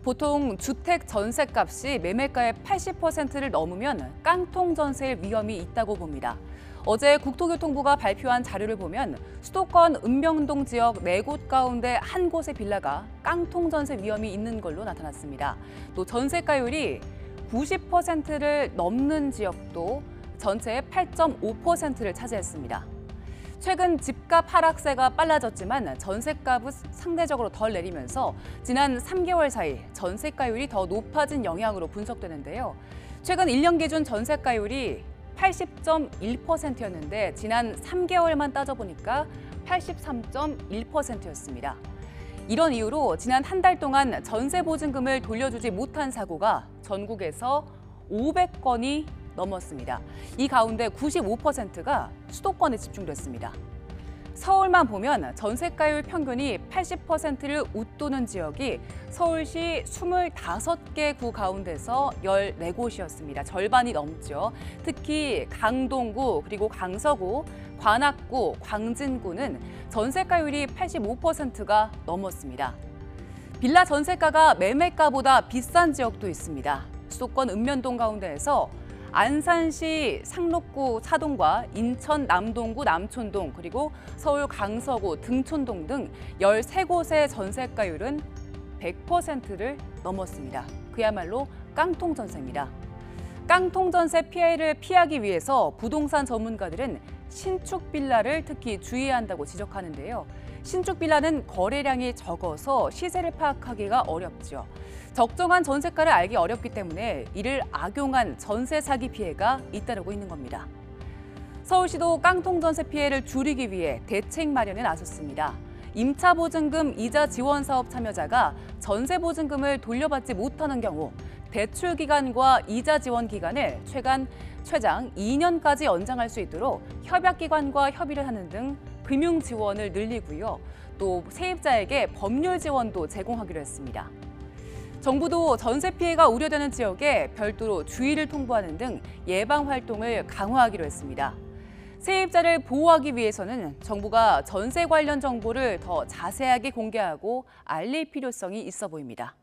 보통 주택 전셋값이 매매가의 80%를 넘으면 깡통 전세일 위험이 있다고 봅니다. 어제 국토교통부가 발표한 자료를 보면 수도권 은명동 지역 4곳 가운데 한 곳의 빌라가 깡통 전세 위험이 있는 걸로 나타났습니다. 또 전세가율이 90%를 넘는 지역도 전체의 8.5%를 차지했습니다. 최근 집값 하락세가 빨라졌지만 전셋값은 상대적으로 덜 내리면서 지난 3개월 사이 전세가율이 더 높아진 영향으로 분석되는데요. 최근 1년 기준 전세가율이 80.1%였는데 지난 3개월만 따져보니까 83.1%였습니다. 이런 이유로 지난 한 달 동안 전세보증금을 돌려주지 못한 사고가 전국에서 500건이 넘었습니다. 이 가운데 95%가 수도권에 집중됐습니다. 서울만 보면 전세가율 평균이 80%를 웃도는 지역이 서울시 25개 구 가운데서 14곳이었습니다. 절반이 넘죠. 특히 강동구, 그리고 강서구, 관악구, 광진구는 전세가율이 85%가 넘었습니다. 빌라 전세가가 매매가보다 비싼 지역도 있습니다. 수도권 읍면동 가운데에서 안산시 상록구 사동과 인천 남동구 남촌동, 그리고 서울 강서구 등촌동 등 13곳의 전세가율은 100%를 넘었습니다. 그야말로 깡통 전세입니다. 깡통 전세 피해를 피하기 위해서 부동산 전문가들은 신축 빌라를 특히 주의해야 한다고 지적하는데요. 신축 빌라는 거래량이 적어서 시세를 파악하기가 어렵죠. 적정한 전세가를 알기 어렵기 때문에 이를 악용한 전세 사기 피해가 잇따르고 있는 겁니다. 서울시도 깡통 전세 피해를 줄이기 위해 대책 마련에 나섰습니다. 임차보증금 이자 지원 사업 참여자가 전세보증금을 돌려받지 못하는 경우 대출 기간과 이자 지원 기간을 최장 2년까지 연장할 수 있도록 협약기관과 협의를 하는 등 금융 지원을 늘리고요. 또 세입자에게 법률 지원도 제공하기로 했습니다. 정부도 전세 피해가 우려되는 지역에 별도로 주의를 통보하는 등 예방 활동을 강화하기로 했습니다. 세입자를 보호하기 위해서는 정부가 전세 관련 정보를 더 자세하게 공개하고 알릴 필요성이 있어 보입니다.